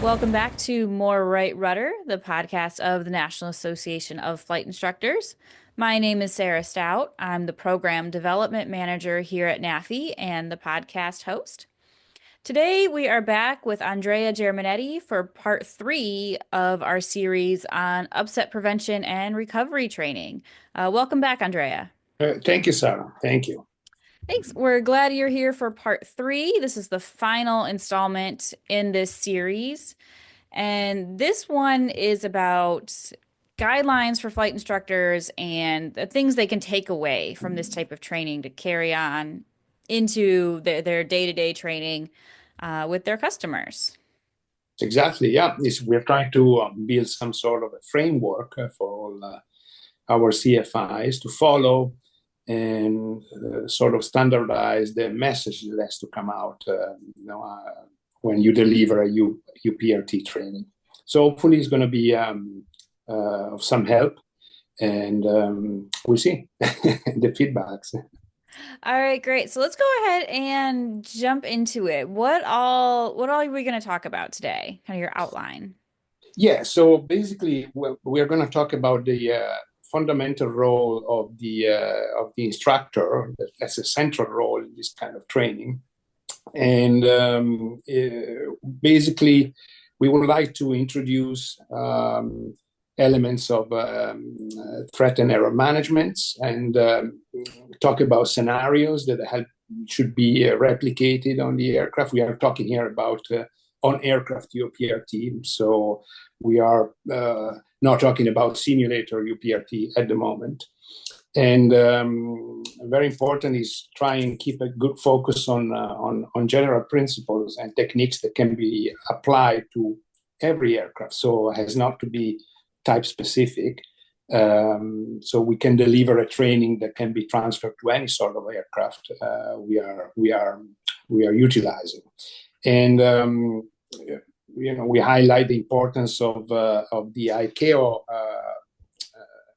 Welcome back to More Right Rudder, the podcast of the National Association of Flight Instructors. My name is Sarah Stout. I'm the Program Development Manager here at NAFI and the podcast host. Today, we are back with Andrea Germanetti for part 3 of our series on upset prevention and recovery training. Welcome back, Andrea. Thank you, Sarah. Thank you. Thanks. We're glad you're here for part 3. This is the final installment in this series. And this one is about guidelines for flight instructors and the things they can take away from this type of training to carry on into their day-to-day training with their customers. Exactly. Yeah. We're trying to build some sort of a framework for all our CFIs to follow and sort of standardize the message that has to come out when you deliver a UPRT training. So hopefully it's going to be of some help, and we'll see the feedbacks. All right, great. So let's go ahead and jump into it. What all are we going to talk about today? Kind of your outline. Yeah. So basically, we're going to talk about the fundamental role of the instructor. That's a central role in this kind of training. And basically, we would like to introduce elements of threat and error management, and talk about scenarios that should be replicated on the aircraft. We are talking here about on-aircraft UPRT, so we are not talking about simulator UPRT at the moment. And very important is try and keep a good focus on general principles and techniques that can be applied to every aircraft. So it has not to be type specific. So we can deliver a training that can be transferred to any sort of aircraft we are utilizing. And we highlight the importance of the ICAO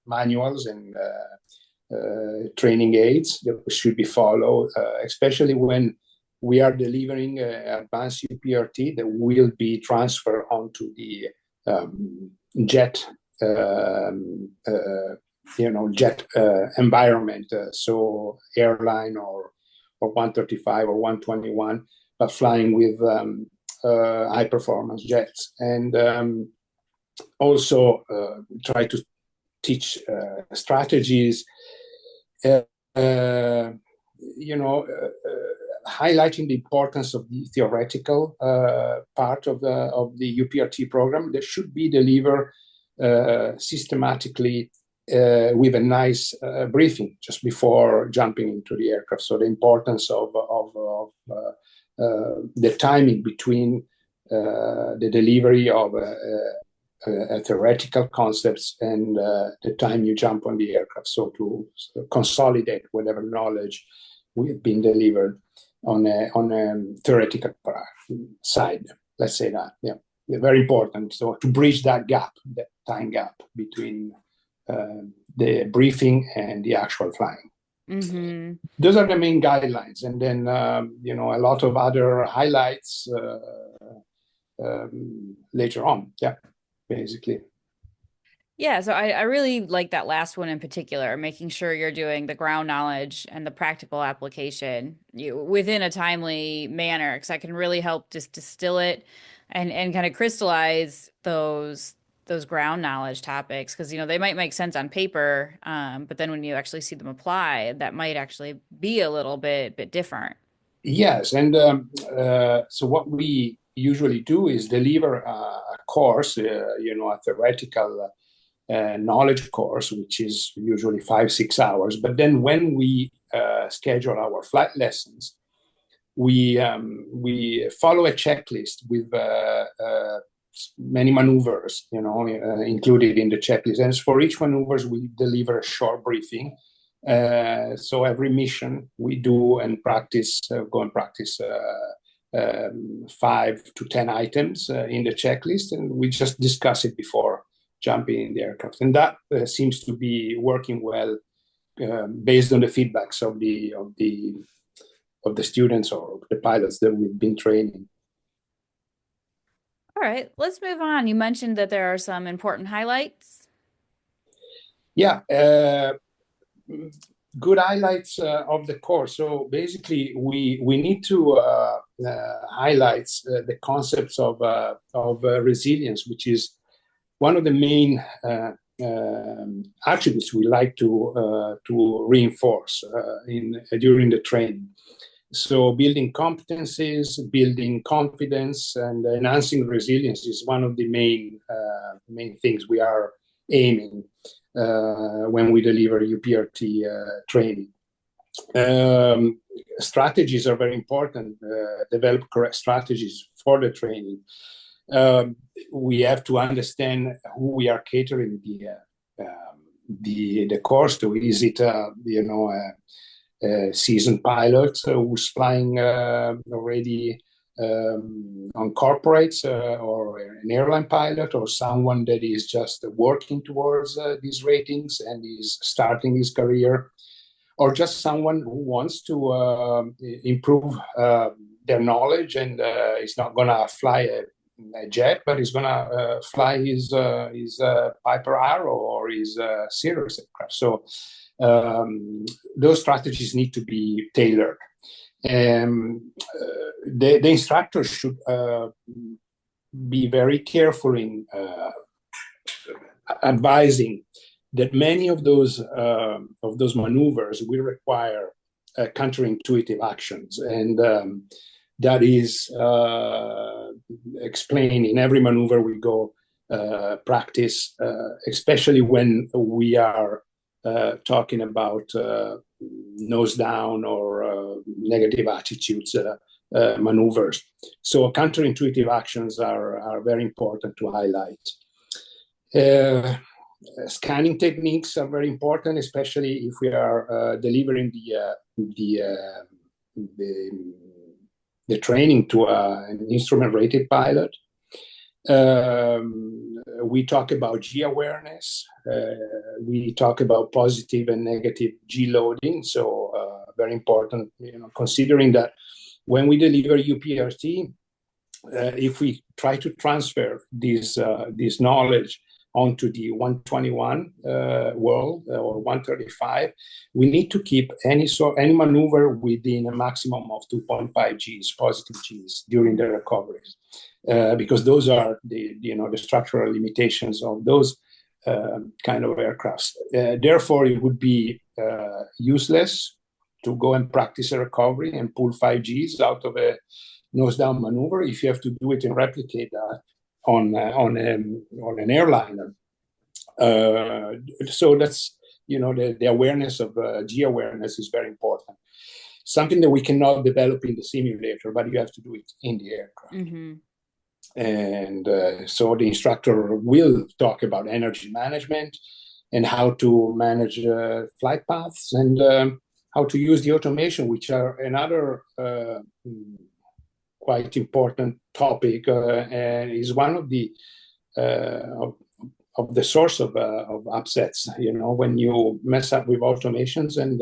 manuals and training aids that should be followed, especially when we are delivering advanced UPRT that will be transferred onto the jet environment. So airline or 135 or 121, but flying with high performance jets. And also try to teach strategies, highlighting the importance of the theoretical part of the UPRT program that should be delivered systematically with a nice briefing just before jumping into the aircraft. So the importance of the timing between the delivery of theoretical concepts and the time you jump on the aircraft. So to consolidate whatever knowledge we've been delivered on a theoretical side. Let's say that. Yeah, very important. So to bridge that gap, that time gap between the briefing and the actual flying. Mm-hmm. Those are the main guidelines, and then a lot of other highlights later on. Yeah, basically. Yeah, so I really like that last one in particular, making sure you're doing the ground knowledge and the practical application within a timely manner, because that can really help just distill it and kind of crystallize those ground knowledge topics, because they might make sense on paper, but then when you actually see them apply, that might actually be a little bit different. Yes, and so what we usually do is deliver a course, a theoretical knowledge course, which is usually 5-6 hours. But then when we schedule our flight lessons, we follow a checklist with many maneuvers, included in the checklist. And for each maneuvers, we deliver a short briefing. So every mission we do and practice, go and practice 5 to 10 items in the checklist, and we just discuss it before jumping in the aircraft. And that seems to be working well based on the feedbacks of the students or the pilots that we've been training. All right, let's move on. You mentioned that there are some important highlights. Yeah, good highlights of the course. So basically, we need to highlight the concepts of resilience, which is one of the main attributes we like to reinforce in during the training. So building competencies, building confidence, and enhancing resilience is one of the main things we are aiming when we deliver UPRT training. Um, Strategies are very important. Develop correct strategies for the training. We have to understand who we are catering the course to. Is it seasoned pilot who's flying already on corporates, or an airline pilot, or someone that is just working towards these ratings and is starting his career, or just someone who wants to improve their knowledge and is not going to fly a jet, but is going to fly his Piper Arrow or his Cirrus aircraft. So those strategies need to be tailored. The instructor should be very careful in advising that many of those maneuvers will require counterintuitive actions, and that is explained in every maneuver we go practice, especially when we are talking about nose down or negative attitudes maneuvers. So counterintuitive actions are very important to highlight. Scanning techniques are very important, especially if we are delivering the training to an instrument-rated pilot. We talk about G awareness. We talk about positive and negative G loading. So very important, considering that when we deliver UPRT, if we try to transfer this knowledge onto the 121 world or 135, we need to keep any maneuver within a maximum of 2.5 Gs, positive Gs, during the recoveries, because those are the structural limitations of those kind of aircrafts. Therefore, it would be useless to go and practice a recovery and pull 5 Gs out of a nose down maneuver if you have to do it and replicate that on an airliner. So that's the awareness of G awareness is very important. Something that we cannot develop in the simulator, but you have to do it in the aircraft. Mm-hmm. And so the instructor will talk about energy management and how to manage flight paths and how to use the automation, which are another quite important topic, and is one of the source of upsets. When you mess up with automations and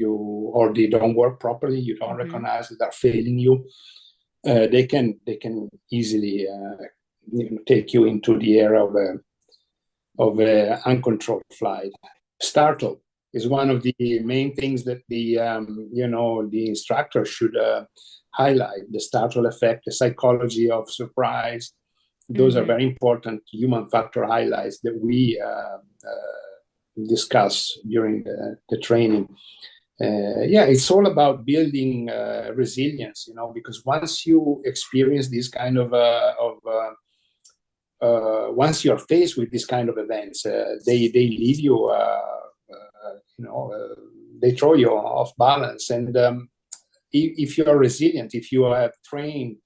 or they don't work properly, you don't recognize that they're failing you. They can easily take you into the era of uncontrolled flight. Startle is one of the main things that the instructor should highlight. The startle effect, the psychology of surprise. Those are very important human factor highlights that we discuss during the training. It's all about building resilience, because once you experience this kind of once you're faced with this kind of events, they leave you, they throw you off balance. And if you are resilient, if you have trained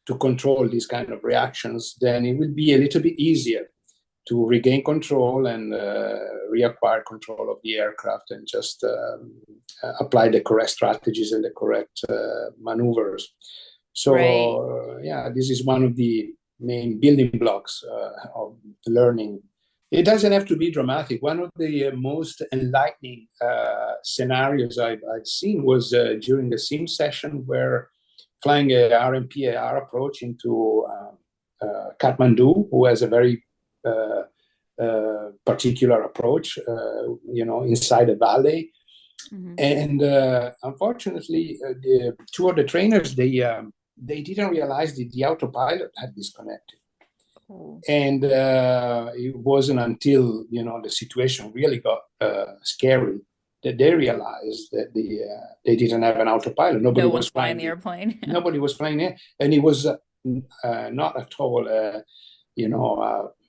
to control these kind of reactions, then it will be a little bit easier to regain control and reacquire control of the aircraft and just apply the correct strategies and the correct maneuvers. So, Right. this is one of the main building blocks of learning. It doesn't have to be dramatic. One of the most enlightening scenarios I've seen was during the sim session where flying a RMPAR approach into Kathmandu, who has a very particular approach, inside the valley. Hmm. And unfortunately, the two of the trainers, they didn't realize that the autopilot had disconnected. Cool. And it wasn't until the situation really got scary that they realized that they didn't have an autopilot. Nobody No one's was flying the flying. airplane. Nobody was flying it, and it was not at all, a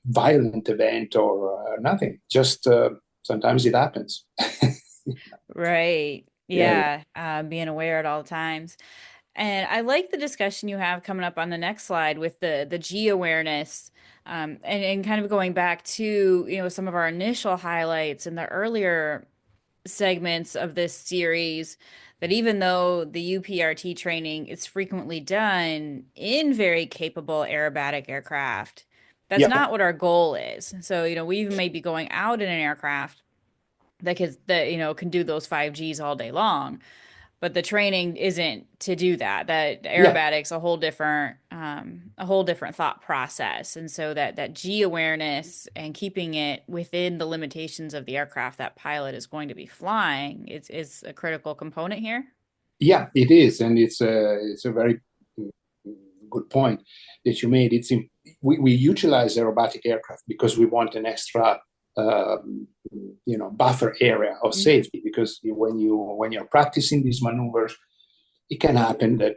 violent event or nothing. Just sometimes it happens. Right. Yeah, yeah, Yeah. Being aware at all times. And I like the discussion you have coming up on the next slide with the G awareness, and kind of going back to, some of our initial highlights in the earlier segments of this series, that even though the UPRT training is frequently done in very capable aerobatic aircraft, that's yeah, not what our goal is. So, we even may be going out in an aircraft that can do those 5Gs all day long, but the training isn't to do that. That yeah. aerobatics a whole different thought process. And so that G awareness and keeping it within the limitations of the aircraft that pilot is going to be flying is a critical component here. Yeah, it is, and it's a very good point that you made. We utilize aerobatic aircraft because we want an extra buffer area of Mhm. safety. Because when you're practicing these maneuvers, it can happen that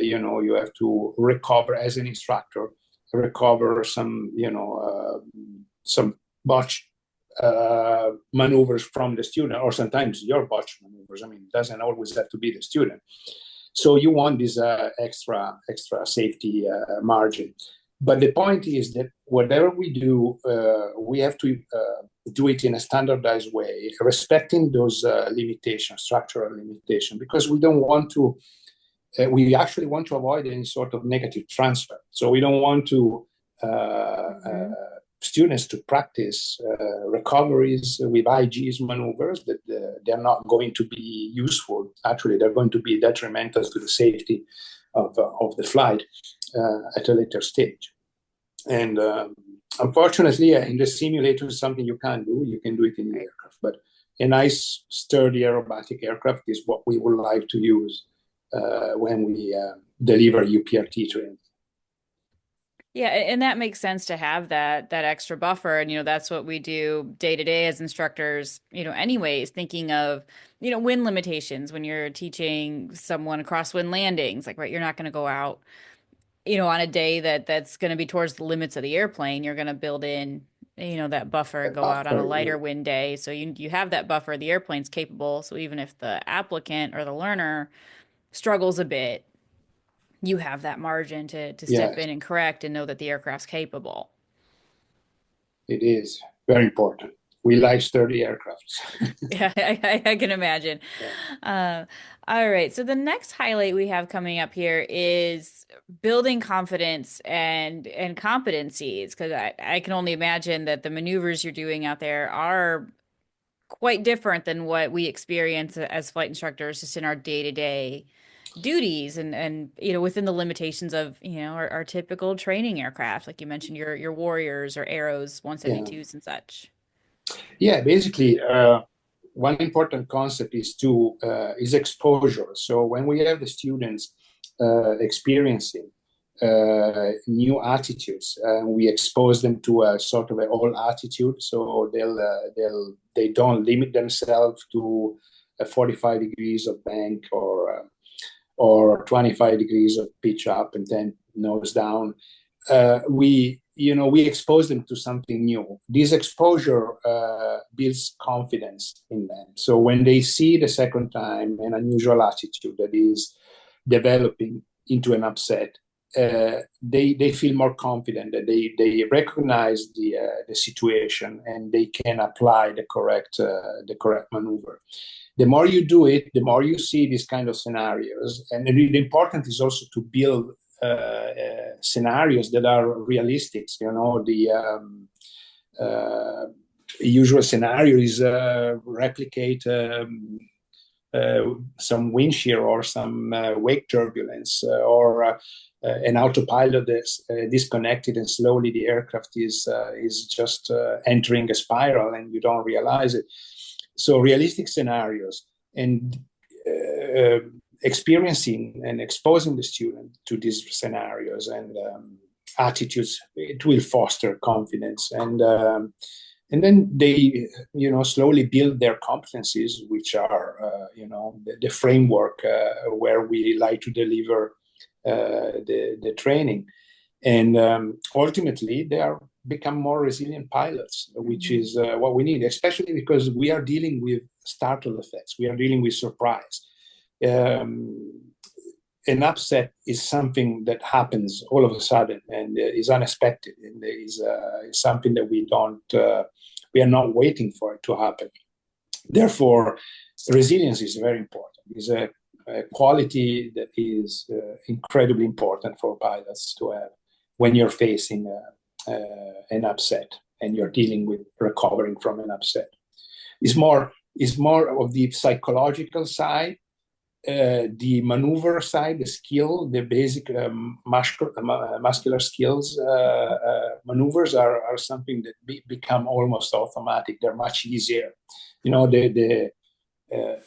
you have to recover as an instructor, recover some botch maneuvers from the student, or sometimes your botch maneuvers. I mean, it doesn't always have to be the student. So you want this extra safety margin. But the point is that whatever we do, we have to do it in a standardized way, respecting those limitations, structural limitations, because we don't want to. We actually want to avoid any sort of negative transfer. So we don't want to Mhm. students to practice recoveries with IG's maneuvers that they're not going to be useful. Actually, they're going to be detrimental to the safety of the flight at a later stage. And unfortunately, in the simulator, is something you can't do. You can do it in the Right. aircraft, but a nice, sturdy aerobatic aircraft is what we would like to use when we deliver UPRT training. Yeah, and that makes sense to have that extra buffer. And that's what we do day to day as instructors, anyways, thinking of, wind limitations when you're teaching someone crosswind landings. Like, right, you're not going to go out, on a day that's going to be towards the limits of the airplane. You're going to build in, that buffer and That go out on a buffer, lighter wind day. So you have that buffer, the airplane's capable. So even if the applicant or the learner struggles a bit, you have that margin to step yes, in and correct and know that the aircraft's capable. it is very important. We like sturdy aircrafts. Yeah, I can imagine. Yeah. Uh, all right. So the next highlight we have coming up here is building confidence and competencies, because I can only imagine that the maneuvers you're doing out there are quite different than what we experience as flight instructors just in our day-to-day duties and within the limitations of our typical training aircraft, like you mentioned your Warriors or Arrows Yeah. 172s and such. Yeah, basically, one important concept is exposure. So when we have the students experiencing new attitudes, we expose them to a sort of an all attitude. So they don't limit themselves to a 45 degrees of bank or 25 degrees of pitch up and then nose down. We expose them to something new. This exposure builds confidence in them. So when they see the second time an unusual attitude that is developing into an upset, they feel more confident that they recognize the situation and they can apply the correct maneuver. The more you do it, the more you see these kind of scenarios. And the important is also to build scenarios that are realistic. The usual scenario is replicate some wind shear or some wake turbulence or an autopilot that's disconnected and slowly the aircraft is just entering a spiral and you don't realize it. So realistic scenarios and experiencing and exposing the student to these scenarios and attitudes, it will foster confidence and then they slowly build their competencies, which are the framework where we like to deliver the training, and ultimately they are become more resilient pilots, which is what we need, especially because we are dealing with startle effects, we are dealing with surprise. An upset is something that happens all of a sudden and is unexpected and is something that we are not waiting for it to happen. Therefore, resilience is very important. It's a quality that is incredibly important for pilots to have when you're facing an upset and you're dealing with recovering from an upset. It's more of the psychological side. The maneuver side, the skill, the basic muscular skills, maneuvers are something that become almost automatic. They're much easier. The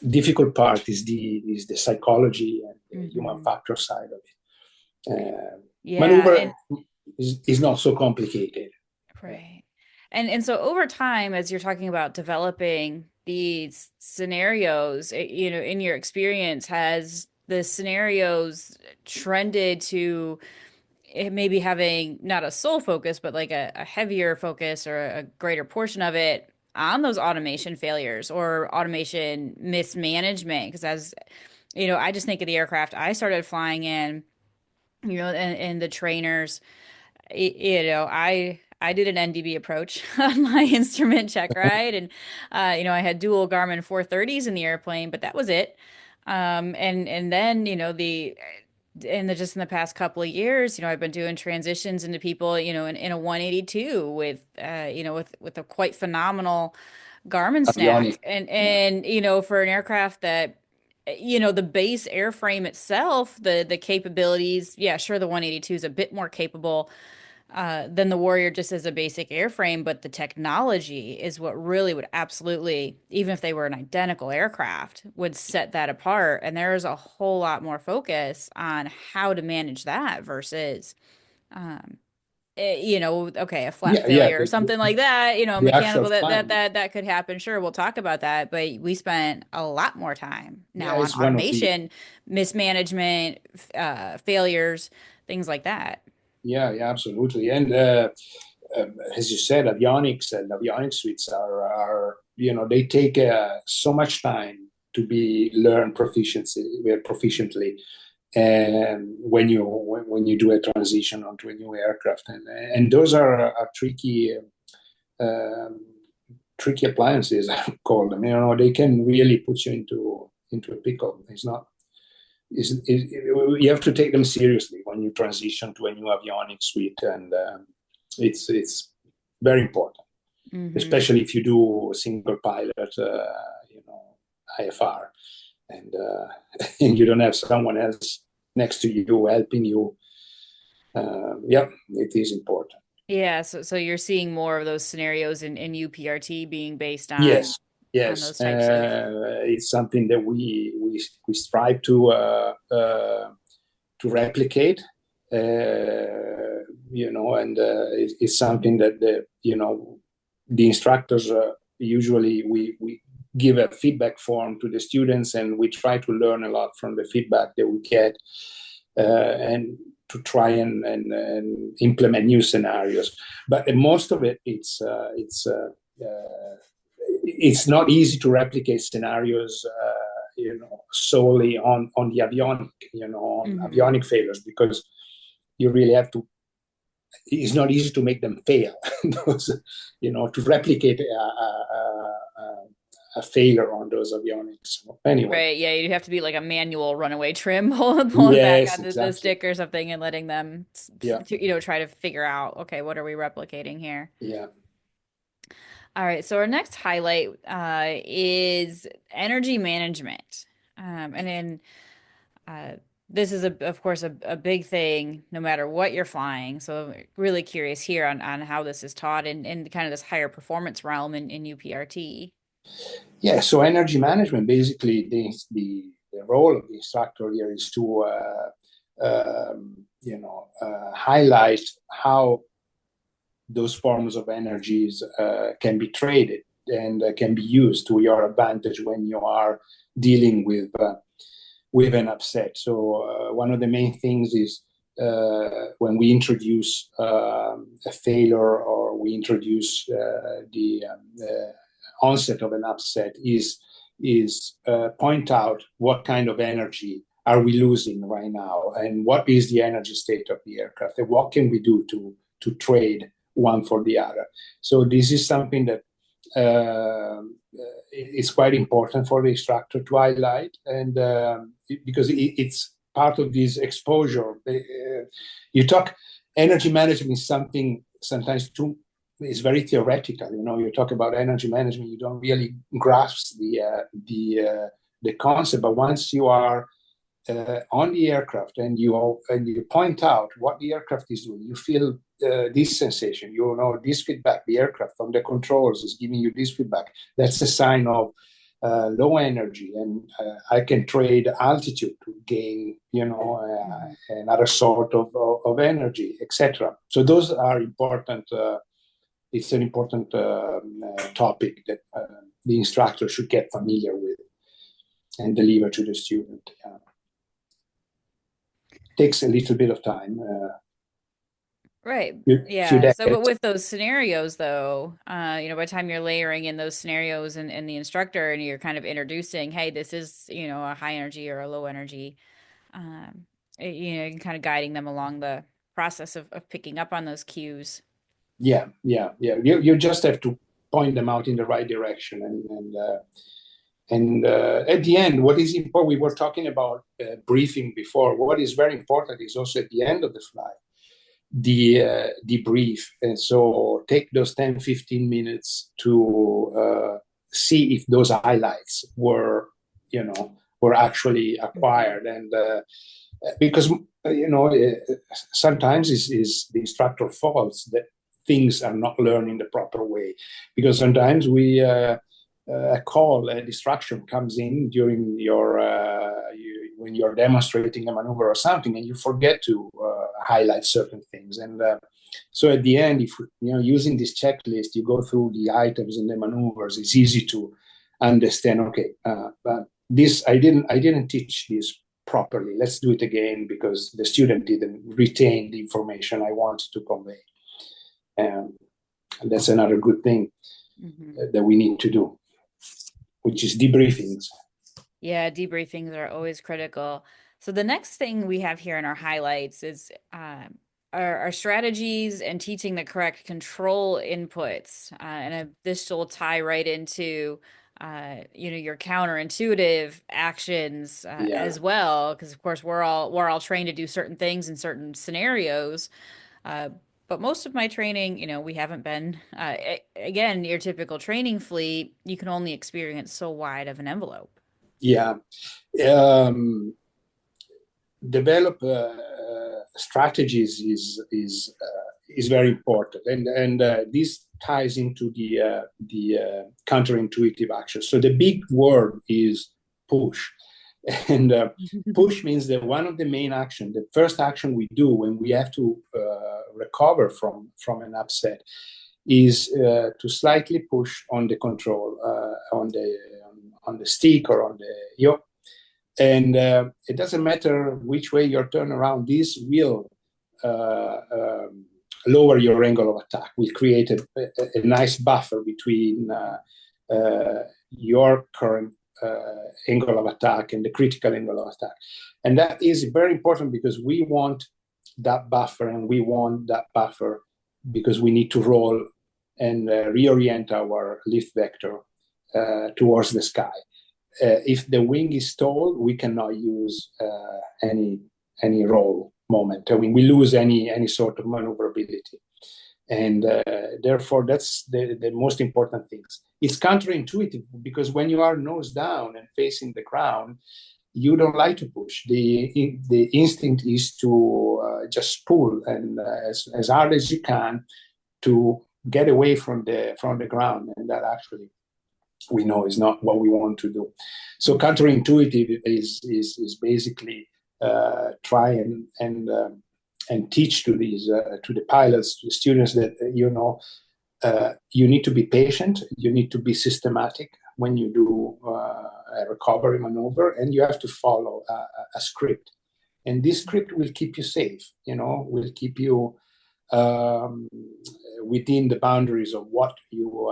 difficult part is the psychology and the human factor side of it. Yeah, Maneuver and is not so complicated. right. And so over time, as you're talking about developing these scenarios, in your experience, has the scenarios trended to it maybe having not a sole focus, but like a heavier focus or a greater portion of it on those automation failures or automation mismanagement? Because as I just think of the aircraft I started flying in, and the trainers. I did an NDB approach on my instrument check ride, and I had dual Garmin 430s in the airplane, but that was it. And then just in the past couple of years, I've been doing transitions into people, in a 182 with with a quite phenomenal Garmin Avionics. snack, and Yeah. for an aircraft that the base airframe itself, the capabilities, yeah, sure, the 182 is a bit more capable than the Warrior just as a basic airframe, but the technology is what really would absolutely, even if they were an identical aircraft, would set that apart. And there is a whole lot more focus on how to manage that versus, okay, a flat Yeah, yeah. failure or something like that, The actual mechanical that that fun. that that could happen. Sure, we'll talk about that, but we spent a lot more time Yeah, now on it's one of the automation, mismanagement, failures, things like that. yeah, yeah, absolutely. And as you said, avionics and avionics suites are they take so much time to be learned proficiently, and when you do a transition onto a new aircraft, and those are um, tricky appliances. I call them. They can really put you into a pickle. It's not you have to take them seriously when you transition to a new avionics suite, and it's very important, Hmm. especially if you do single pilot, IFR, and and you don't have someone else next to you helping you. Yeah, it is important. Yeah, so you're seeing more of those scenarios in UPRT being based on Yes, yes, those types of. it's something that we strive to replicate, and it's something that the instructors usually we give a feedback form to the students, and we try to learn a lot from the feedback that we get, and to try and implement new scenarios. But most of it, it's not easy to replicate scenarios, solely on the avionic, on Hmm. avionic failures, because you really have to. It's not easy to make them fail. Those, to replicate a failure on those avionics. Anyway, Right, yeah, you'd have to be like a manual runaway trim, pulling back yes, on the exactly. stick or something and letting them, Yeah, try to figure out, okay, what are we replicating here? yeah. All right, so our next highlight is energy management. And then uh, this is of course a big thing no matter what you're flying. So I'm really curious here on how this is taught in kind of this higher performance realm in UPRT. Yeah, so energy management, basically the role of the instructor here is to highlight how those forms of energies can be traded and can be used to your advantage when you are dealing with an upset. So one of the main things is when we introduce a failure or we introduce the onset of an upset is point out what kind of energy are we losing right now and what is the energy state of the aircraft and what can we do to trade one for the other. So this is something that is quite important for the instructor to highlight, and because it's part of this exposure. You talk energy management is something sometimes too is very theoretical. You know, you talk about energy management, you don't really grasp the concept. But once you are on the aircraft and you point out what the aircraft is doing, you feel this sensation, you know, this feedback. The aircraft from the controls is giving you this feedback. That's a sign of low energy, and I can trade altitude to gain, you know, another sort of energy, etc. So those are important. It's an important topic that the instructor should get familiar with and deliver to the student. Takes a little bit of time. Right. Few Yeah. So, but decades. with those scenarios, though, by the time you're layering in those scenarios and the instructor and you're kind of introducing, hey, this is, a high energy or a low energy, um, you can kind of guiding them along the process of picking up on those cues. Yeah. You just have to point them out in the right direction, and at the end, what is important? We were talking about briefing before. What is very important is also at the end of the flight the debrief, and so take those 10-15 minutes to see if those highlights were actually acquired, and because sometimes is the instructor faults that things are not learned in the proper way, because sometimes a distraction comes in during when you're demonstrating a maneuver or something, and you forget to highlight certain things. And so at the end, if using this checklist, you go through the items and the maneuvers, it's easy to understand. Okay, but this I didn't teach this properly. Let's do it again because the student didn't retain the information I wanted to convey. And that's another good thing that we need to do, which is debriefings. Yeah, debriefings are always critical. So the next thing we have here in our highlights is our strategies and teaching the correct control inputs. This will tie right into your counterintuitive actions Yeah. as well, because of course we're all trained to do certain things in certain scenarios. Uh, but most of my training, we haven't been, again, your typical training fleet, you can only experience so wide of an envelope. Yeah. Um, Develop strategies is very important, and this ties into the counterintuitive action. So the big word is push, and push means that one of the main action, the first action we do when we have to recover from an upset, is to slightly push on the control on the stick or on the yoke. And it doesn't matter which way you're turned around, this will lower your angle of attack, will create a nice buffer between your current angle of attack and the critical angle of attack. And that is very important because we want that buffer, and we want that buffer because we need to roll and reorient our lift vector towards the sky. If the wing is stalled, we cannot use any roll moment. I mean, we lose any sort of maneuverability. And therefore, that's the most important things. It's counterintuitive because when you are nose down and facing the ground, you don't like to push. The instinct is to just pull and as hard as you can to get away from the ground, and that actually we know is not what we want to do. So counterintuitive is basically try and teach to these to the pilots, to the students that you need to be patient, you need to be systematic when you do a recovery maneuver, and you have to follow a script. And this script will keep you safe, will keep you within the boundaries of what you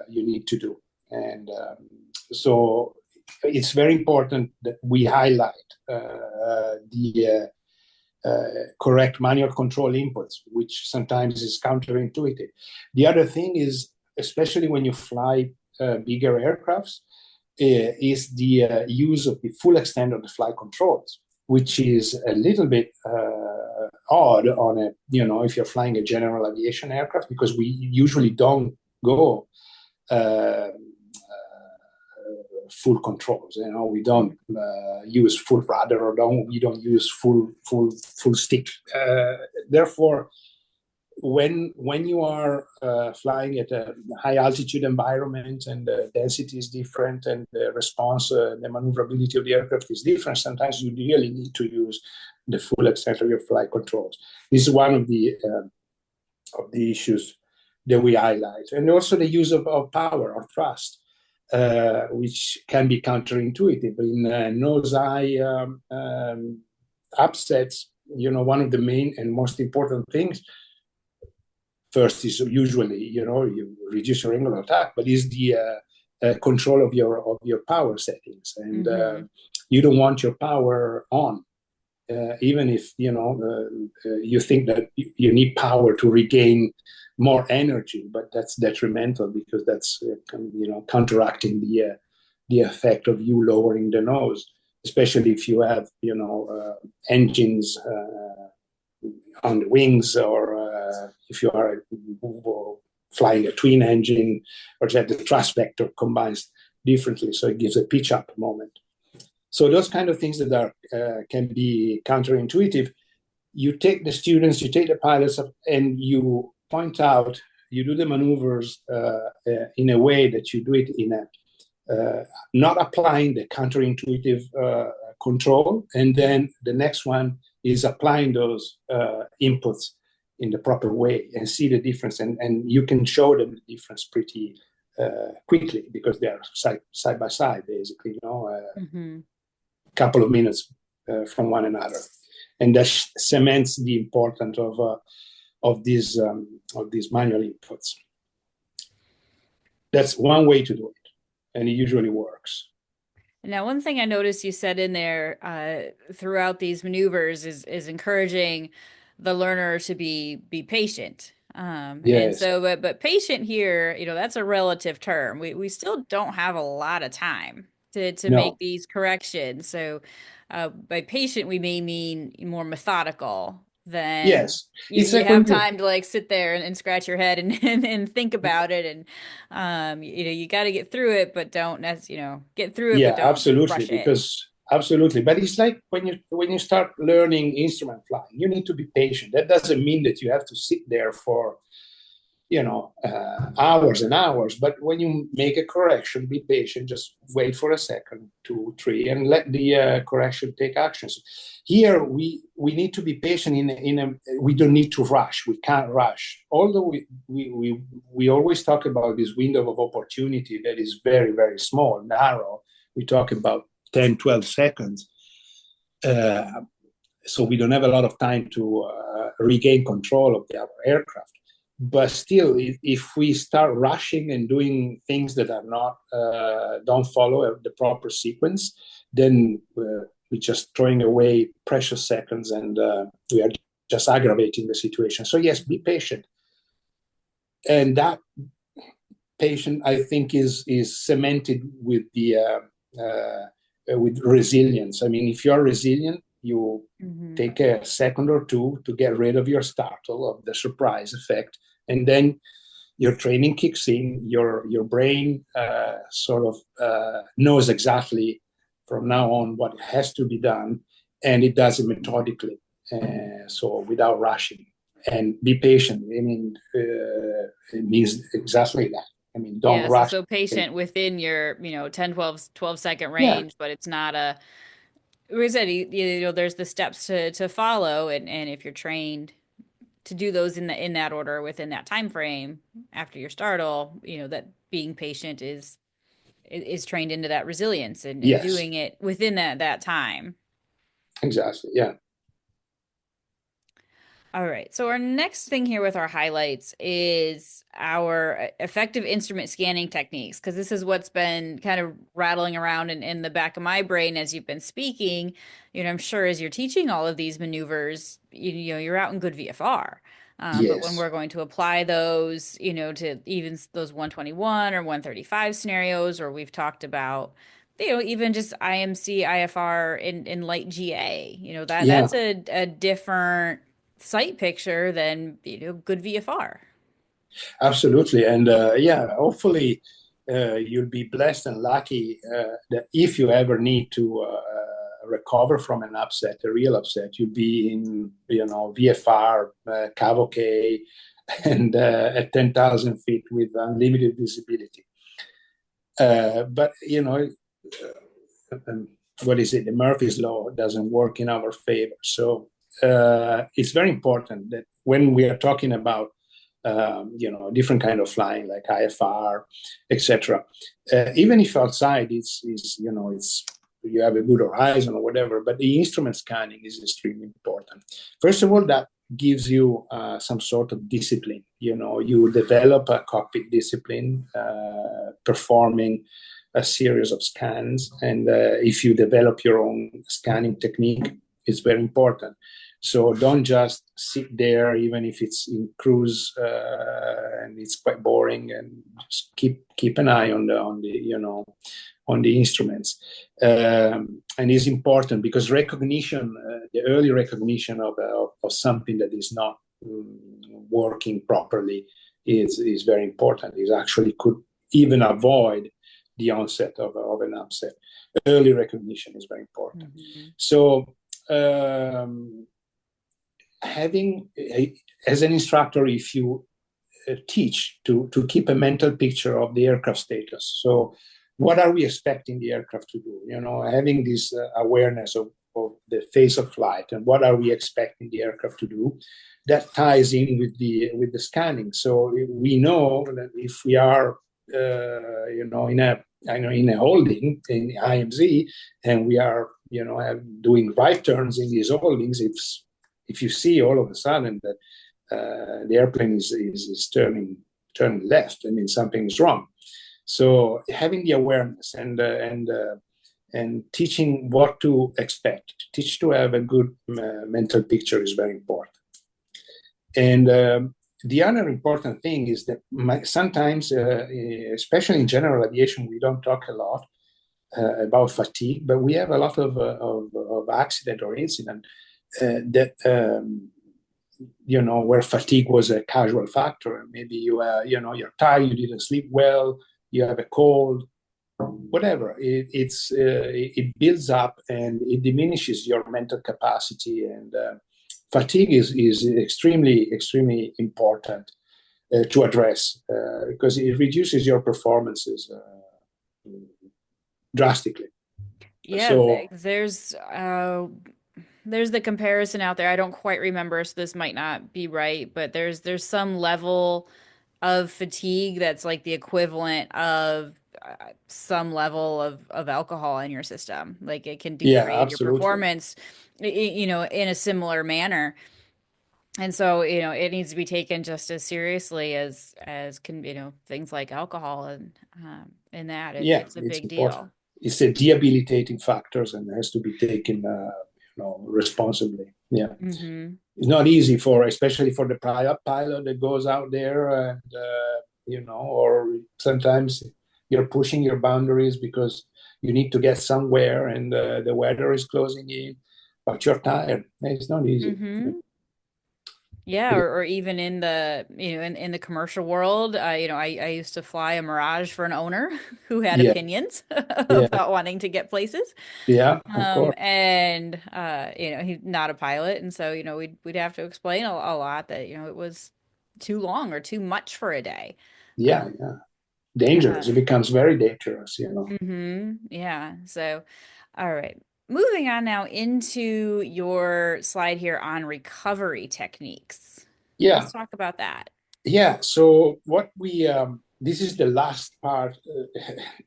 need to do. And so it's very important that we highlight the correct manual control inputs, which sometimes is counterintuitive. The other thing is, especially when you fly bigger aircrafts, is the use of the full extent of the flight controls, which is a little bit odd on if you're flying a general aviation aircraft, because we usually don't go full controls. We don't use full rudder, or we don't use full stick. Therefore, when you are flying at a high altitude environment and the density is different and the response, the maneuverability of the aircraft is different, sometimes you really need to use the full extent of your flight controls. This is one of the issues that we highlight. And also the use of power or thrust, which can be counterintuitive. In nose-eye upsets, one of the main and most important things first is usually, you reduce your angle of attack, but is the control of your power settings. And you don't want your power on, even if, you think that you need power to regain more energy, but that's detrimental because that's, counteracting the effect of you lowering the nose, especially if you have, engines on the wings, or if you are flying a twin engine, or that the thrust vector combines differently, so it gives a pitch up moment. So those kind of things that are can be counterintuitive. You take the students, you take the pilots up, and you point out, you do the maneuvers in a way that you do it in a not applying the counterintuitive control, and then the next one is applying those inputs in the proper way and see the difference. And you can show them the difference pretty quickly because they are side by side, basically, couple of minutes from one another. And that cements the importance of these manual inputs. That's one way to do it, and it usually works. Now, one thing I noticed you said in there throughout these maneuvers is encouraging the learner to be patient. And Yes. so, but patient here, that's a relative term. We still don't have a lot of time to make No. these corrections. So, by patient, we may mean more methodical than Yes. It's you like have when you time to like sit there and scratch your head and think about it. And, you got to get through it, but don't, get through it, but Yeah, don't absolutely. rush it. Because absolutely. But it's like when you start learning instrument flying, you need to be patient. That doesn't mean that you have to sit there for hours and hours. But when you make a correction, be patient. Just wait for a second, 2, 3, and let the correction take actions. Here, we need to be patient. We don't need to rush. We can't rush. Although we always talk about this window of opportunity that is very, very small, narrow. We talk about 10, 12 seconds. So we don't have a lot of time to regain control of our aircraft. But still, if we start rushing and doing things that are not don't follow the proper sequence, then we're just throwing away precious seconds, and we are just aggravating the situation. So yes, be patient, and that patient, I think, is cemented with with resilience. I mean, if you're resilient, you take a second or two to get rid of your startle, of the surprise effect, And then your training kicks in, your brain sort of knows exactly from now on what has to be done, and it does it methodically, so without rushing. And be patient. I mean, it means exactly that. I mean, don't Yeah, so rush. so patient within your, 10, 12 second Yeah, range, but it's not a, like I said, there's the steps to follow, and if you're trained to do those in that order within that time frame after your startle, that being patient is trained into that resilience and yes, doing it within that time. exactly. Yeah, All right. So our next thing here with our highlights is our effective instrument scanning techniques, because this is what's been kind of rattling around in the back of my brain as you've been speaking. I'm sure as you're teaching all of these maneuvers, you're out in good VFR. But when yes, we're going to apply those, to even those 121 or 135 scenarios, or we've talked about, even just IMC, IFR in light GA, yeah. that's a different sight picture than good VFR. Absolutely. And yeah, hopefully you'll be blessed and lucky that if you ever need to recover from an upset, a real upset, you'll be in, VFR, Cav-OK, and at 10,000 feet with unlimited visibility. But, what is it? The Murphy's Law doesn't work in our favor. So it's very important that when we are talking about different kind of flying like IFR, etc. Even if outside it's you have a good horizon or whatever, but the instrument scanning is extremely important. First of all, that gives you some sort of discipline. You develop a cockpit discipline, performing a series of scans, and if you develop your own scanning technique, it's very important. So don't just sit there, even if it's in cruise and it's quite boring, and just keep an eye on the instruments. And it's important because recognition, the early recognition of something that is not working properly is very important. It actually could even avoid the onset of an upset. Early recognition is very important. Mm-hmm. So having as an instructor, if you teach to keep a mental picture of the aircraft status, so what are we expecting the aircraft to do, having this awareness of the phase of flight and what are we expecting the aircraft to do, that ties in with the scanning. So we know that if we are in a holding in IMZ, and we are doing right turns in these holdings, if you see all of a sudden that the airplane is turning left, I mean something is wrong. So having the awareness and teaching what to expect, teach to have a good mental picture is very important. And the other important thing is that sometimes, especially in general aviation, we don't talk a lot about fatigue, but we have a lot of accident or incident that where fatigue was a casual factor. Maybe you're tired, you didn't sleep well, you have a cold, whatever. It builds up and it diminishes your mental capacity, and fatigue is extremely important to address because it reduces your performances drastically. Yeah, So there's the comparison out there. I don't quite remember, so this might not be right, but there's some level of fatigue that's like the equivalent of some level of alcohol in your system. Like it can yeah, degrade your absolutely. performance, in a similar manner. And so, it needs to be taken just as seriously as can, things like alcohol and that Yeah, it's a it's big important. deal. It's a debilitating factors and has to be taken responsibly. Yeah. Hmm. It's not easy especially for the pilot that goes out there and or sometimes you're pushing your boundaries because you need to get somewhere and the weather is closing in, but you're tired. It's not easy. Hmm. Yeah, or even in the, in the commercial world, I used to fly a Mirage for an owner who had Yeah, opinions yeah, about wanting to get places. yeah, of course. And he's not a pilot, and so, we'd have to explain a lot that, it was too long or too much for a day. Yeah, Um, yeah. Dangerous. uh, It becomes very dangerous. yeah. So, all right. Moving on now into your slide here on recovery techniques. Yeah, Let's talk about that. yeah. So what we this is the last part.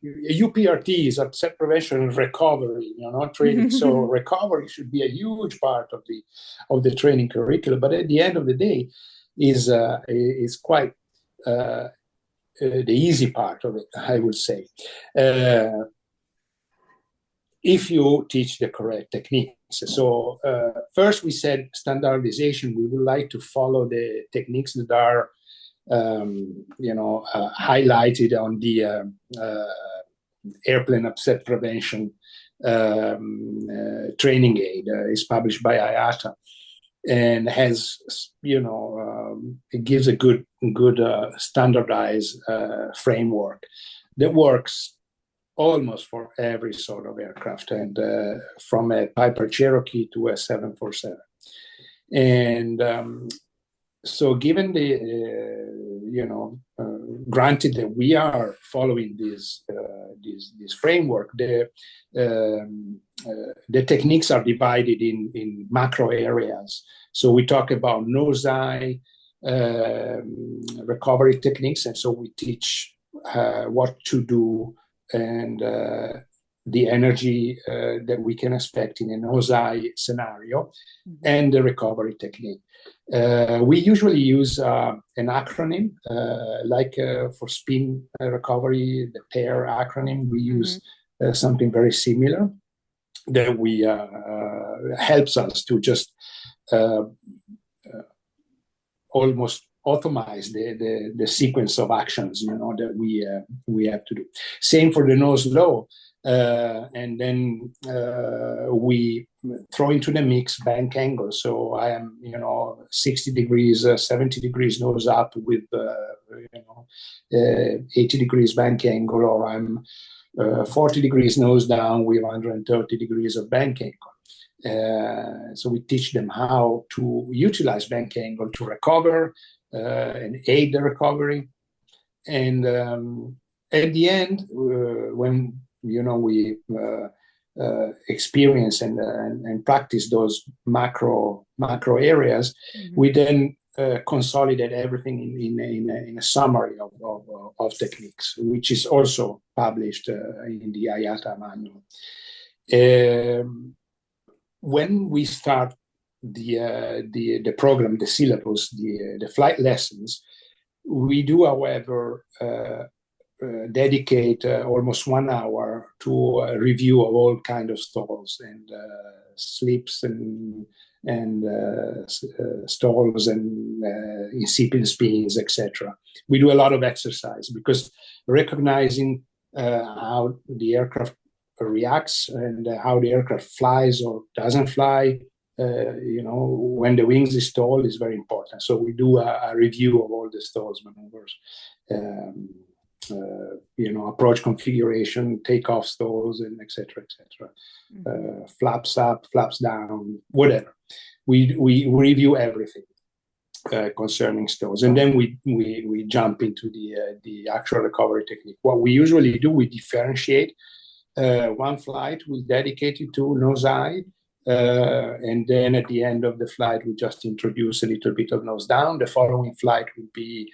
UPRT is upset prevention and recovery, not training. So recovery should be a huge part of the training curriculum. But at the end of the day, is quite the easy part of it, I would say. If you teach the correct techniques. So first we said standardization. We would like to follow the techniques that are highlighted on the airplane upset prevention training aid. Is published by IATA and has, it gives a good standardized framework that works almost for every sort of aircraft, and from a Piper Cherokee to a 747. And so given the, granted that we are following this framework, the techniques are divided in macro areas. So we talk about nose-eye recovery techniques, and so we teach what to do and the energy that we can expect in a nose-eye scenario, and the recovery technique. We usually use an acronym, like for spin recovery, the PAIR acronym. We use something very similar that we helps us to just uh, almost automate the sequence of actions, that we have to do. Same for the nose low. And then we throw into the mix bank angle. So I am, 60 degrees, 70 degrees nose up with, 80 degrees bank angle, or I'm 40 degrees nose down with 130 degrees of bank angle. So we teach them how to utilize bank angle to recover and aid the recovery. And at the end, when we experience and practice those macro areas, we then consolidate everything in a summary of techniques, which is also published in the IATA manual. When we start the program, the syllabus, the flight lessons, we do, however, dedicate almost 1 hour to a review of all kind of stalls and slips and stalls and incipient spins, etc. We do a lot of exercise because recognizing how the aircraft reacts and how the aircraft flies or doesn't fly, when the wings is stalled is very important. So we do a review of all the stalls maneuvers, approach configuration, takeoff stalls, and etc. Flaps up, flaps down, whatever. We review everything concerning stalls, and then we jump into the actual recovery technique. What we usually do, we differentiate. One flight we dedicate it to nose-eye, and then at the end of the flight, we just introduce a little bit of nose down. The following flight will be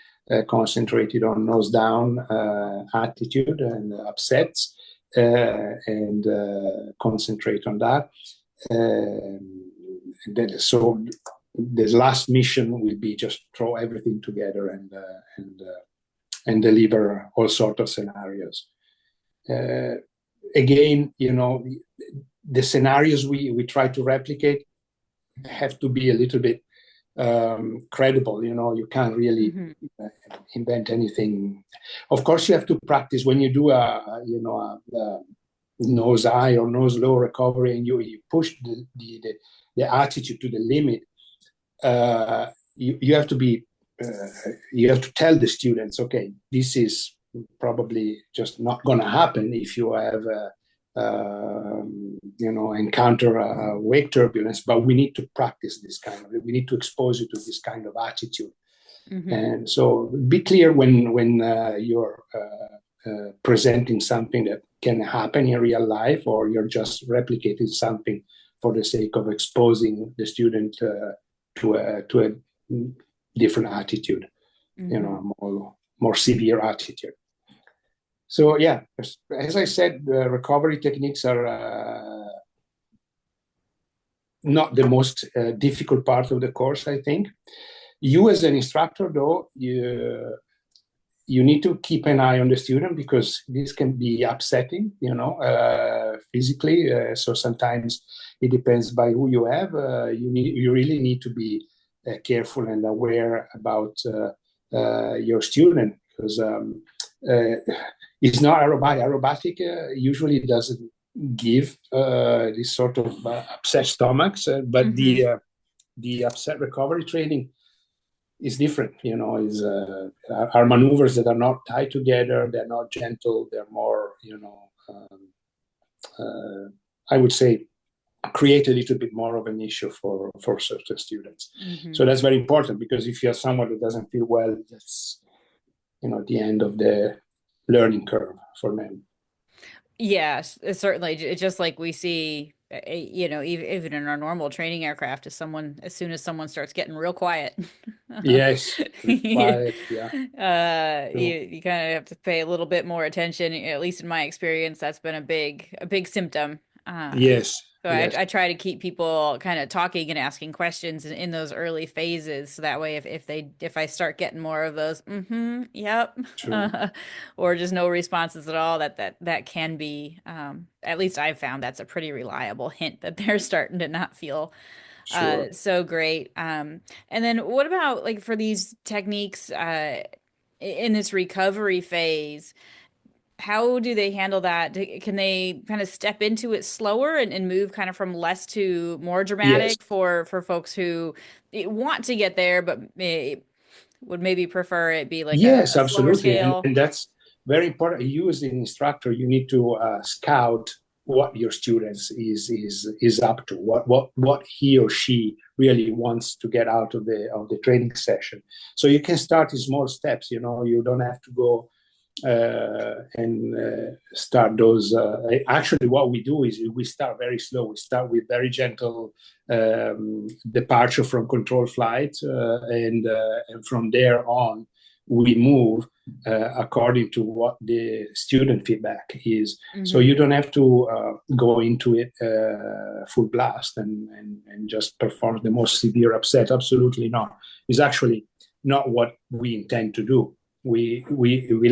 concentrated on nose down attitude and upsets, and concentrate on that. So the last mission will be just throw everything together and deliver all sorts of scenarios. Again, the scenarios we try to replicate have to be a little bit credible. You can't really invent anything. Of course, you have to practice when you do a nose high or nose low recovery, and you push the attitude to the limit. you have to be you have to tell the students, okay, this is probably just not going to happen if you have encounter a wake turbulence, but we need to practice this kind of, we need to expose you to this kind of attitude. Hmm. And so be clear when you're presenting something that can happen in real life, or you're just replicating something for the sake of exposing the student to a different attitude, Hmm. a more severe attitude. So yeah, as I said, the recovery techniques are not the most difficult part of the course, I think. You as an instructor, though, you need to keep an eye on the student, because this can be upsetting, physically. So sometimes it depends by who you have. You really need to be careful and aware about your student, because uh, it's not aerobatic. Aerobatic usually doesn't give this sort of upset stomachs, but Hmm. the upset recovery training is different. Is are maneuvers that are not tied together. They're not gentle. They're more, I would say, create a little bit more of an issue for certain students. Hmm. So that's very important, because if you're someone that doesn't feel well, that's the end of the learning curve for them. Yes, it's certainly just like we see, even in our normal training aircraft, as soon as someone starts getting real quiet, Yes, you, required. Yeah, you true. you kind of have to pay a little bit more attention. At least in my experience, that's been a big symptom. Uh, Yes, so I, yes, I try to keep people kind of talking and asking questions in those early phases, so that way if I start getting more of those, yep, true. or just no responses at all, that can be, at least I've found that's a pretty reliable hint that they're starting to not feel Sure. so great. And then what about like for these techniques in this recovery phase? How do they handle that? Can they kind of step into it slower and move kind of from less to more Yes. dramatic for folks who want to get there, but would maybe prefer it be like Yes, a slower absolutely. And, scale? and that's very important. You as an instructor, you need to scout what your students is up to, what he or she really wants to get out of the training session. So you can start in small steps. You don't have to go and start those. Actually, what we do is we start very slow. We start with very gentle departure from control flight, and from there on, we move according to what the student feedback is. So Hmm. you don't have to go into it full blast and just perform the most severe upset. Absolutely not. It's actually not what we intend to do. We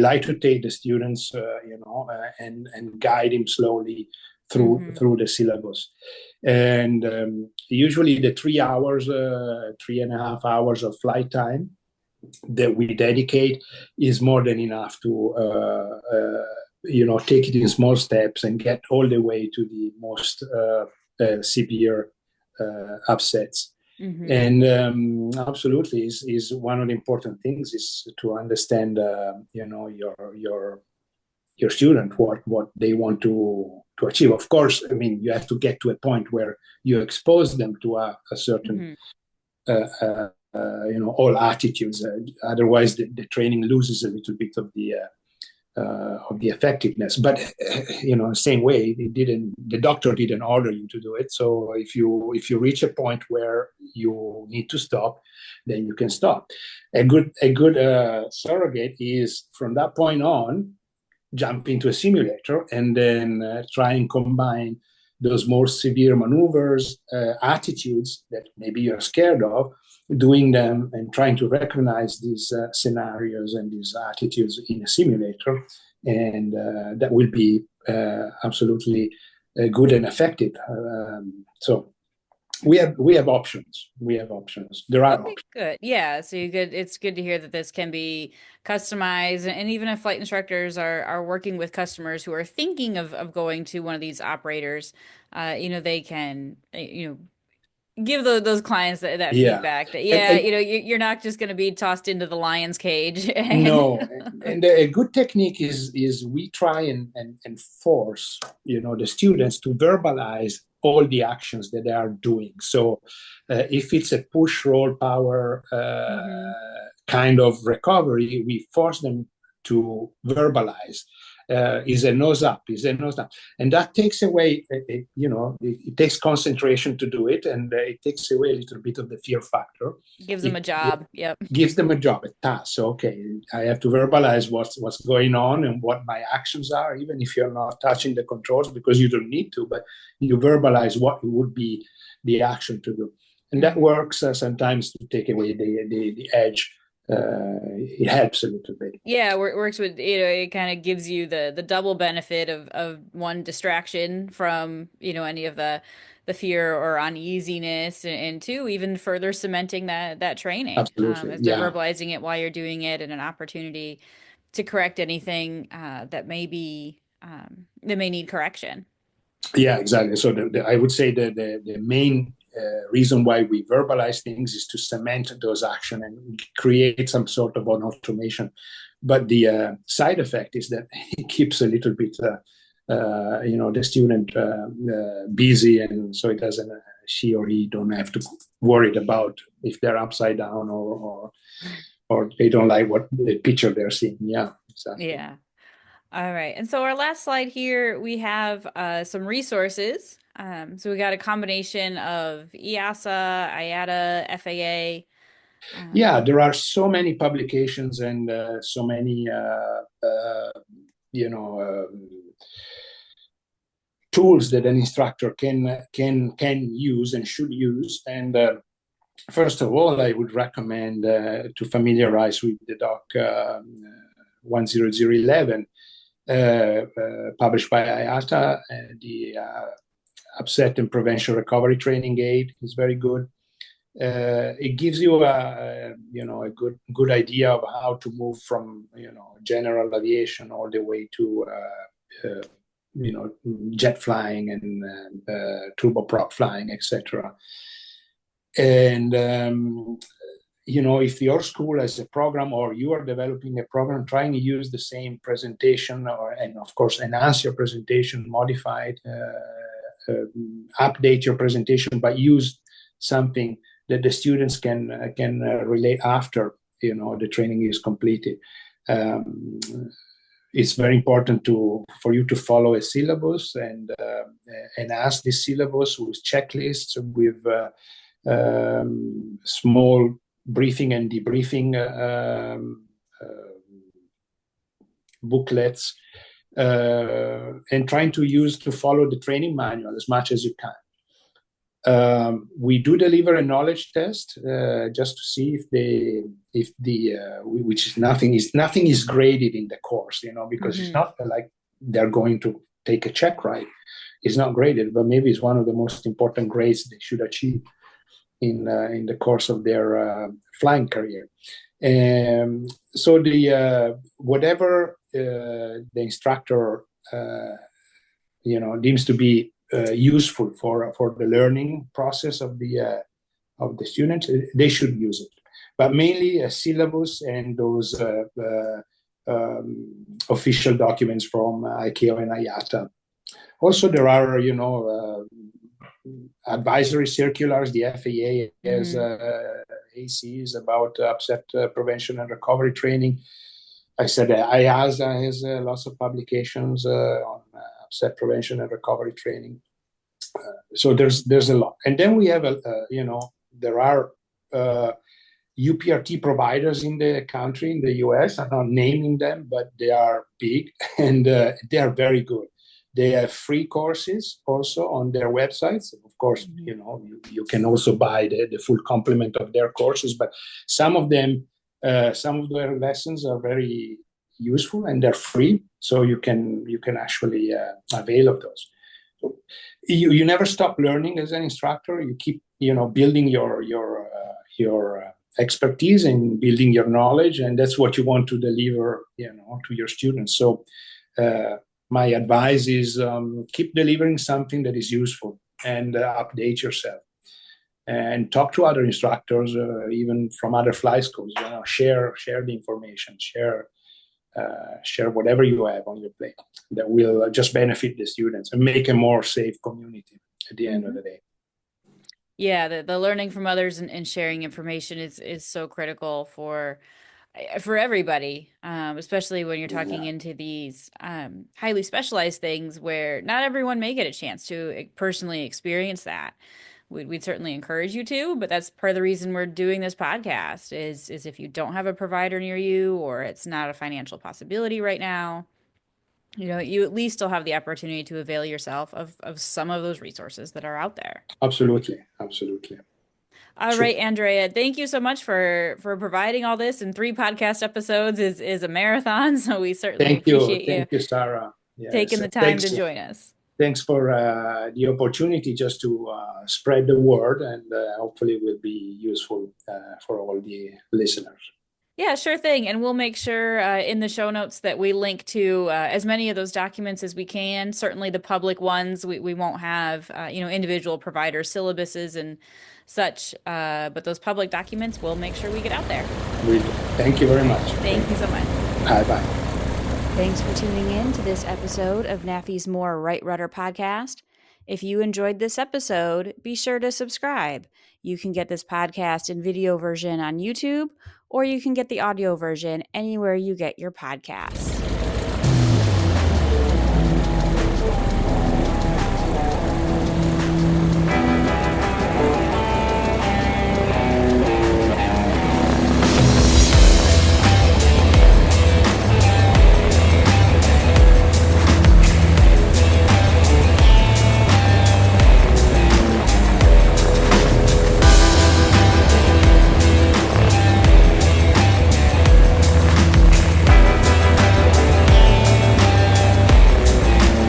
like to take the students, and guide him slowly Hmm. through the syllabus. And usually the 3 hours, 3.5 hours of flight time that we dedicate is more than enough to take it in small steps and get all the way to the most severe upsets. Hmm. And absolutely is one of the important things is to understand your student, what they want to achieve. Of course, I mean, you have to get to a point where you expose them to a certain Hmm. all attitudes. Otherwise, the training loses a little bit of the effectiveness. But same way, the doctor didn't order you to do it. So if you reach a point where you need to stop, then you can stop. A good surrogate is from that point on jump into a simulator and then try and combine those more severe maneuvers, attitudes that maybe you're scared of, doing them and trying to recognize these scenarios and these attitudes in a simulator. And that will be absolutely good and effective. So we have options. We have options. There are Okay, options. good. Yeah, so it's good to hear that this can be customized, and even if flight instructors are working with customers who are thinking of going to one of these operators, they can, give those clients that Yeah. feedback that, And, yeah, and you're not just going to be tossed into the lion's cage. And no, and a good technique is we try and force, the students to verbalize all the actions that they are doing. So if it's a push roll power hmm kind of recovery, we force them to verbalize. Is a nose up, is a nose down, and that takes away, it takes concentration to do it, and it takes away a little bit of the fear factor. gives them It, a job. Yep. gives them a job, a task. So, okay, I have to verbalize what's going on and what my actions are, even if you're not touching the controls because you don't need to, but you verbalize what would be the action to do. And that hmm works sometimes to take away the edge. It helps a little bit. Yeah, works with, it kind of gives you the double benefit of one distraction from, any of the fear or uneasiness, and two, even further cementing that training, Absolutely. as they're Yeah. verbalizing it while you're doing it, and an opportunity to correct anything that may need correction. Yeah, exactly. So I would say the main reason why we verbalize things is to cement those action and create some sort of an automation. But the side effect is that it keeps a little bit, the student busy, and so it doesn't. She or he don't have to worry about if they're upside down or they don't like what the picture they're seeing. Yeah, exactly. Yeah. All right. And so our last slide here, we have some resources. So we got a combination of EASA, IATA, FAA. Yeah, Um, there are so many publications and so many you know tools that an instructor can use and should use. And first of all, I would recommend to familiarize with the doc 10011 published by IATA. The upset and prevention recovery training aid is very good. It gives you a good idea of how to move from general aviation all the way to jet flying and turboprop flying, etc. And if your school has a program or you are developing a program, trying to use the same presentation and of course enhance your presentation, modify it, update your presentation, but use something that the students can relate after the training is completed. Um, it's very important for you to follow a syllabus and ask this syllabus with checklists, with small briefing and debriefing booklets, and trying to follow the training manual as much as you can. We do deliver a knowledge test just to see if the which is nothing is graded in the course, because it's mhm. not like they're going to take a check, right? It's not graded, but maybe it's one of the most important grades they should achieve in the course of their flying career. So the whatever the instructor deems to be useful for the learning process of the students, they should use it. But mainly a syllabus and those official documents from ICAO and IATA. Also, there are advisory circulars. The FAA has hmm ACs about upset prevention and recovery training. I said IASA has lots of publications on upset prevention and recovery training. So there's a lot, and then we have there are UPRT providers in the country, in the US. I'm not naming them, but they are big and they are very good. They have free courses also on their websites. Of course, hmm you can also buy the full complement of their courses, but some of them, some of their lessons are very useful and they're free, so you can actually avail of those. So you never stop learning as an instructor. You keep building your expertise and building your knowledge, and that's what you want to deliver to your students. So my advice is keep delivering something that is useful and update yourself. and talk to other instructors, even from other flight schools. Share the information, share whatever you have on your plate that will just benefit the students and make a more safe community at the end of Mm-hmm. the day. Yeah, the learning from others and sharing information is so critical for everybody, especially when you're talking Yeah, into these highly specialized things where not everyone may get a chance to personally experience that. We'd certainly encourage you to, but that's part of the reason we're doing this podcast is if you don't have a provider near you or it's not a financial possibility right now, you at least still have the opportunity to avail yourself of some of those resources that are out there. absolutely, absolutely. All right, Super. Andrea, thank you so much for providing all this. And 3 podcast episodes is a marathon, so we certainly appreciate you Thank you, Sarah. taking Yes, the time to thanks. join us. Thanks for the opportunity just to spread the word, and hopefully will be useful for all the listeners. Yeah, sure thing. And we'll make sure in the show notes that we link to as many of those documents as we can. Certainly the public ones, we won't have, individual provider syllabuses and such, but those public documents, we'll make sure we get out there. Will do. Thank you very much. Thank you so much. Bye bye. Thanks for tuning in to this episode of NAFI's More Right Rudder podcast. If you enjoyed this episode, be sure to subscribe. You can get this podcast in video version on YouTube, or you can get the audio version anywhere you get your podcasts.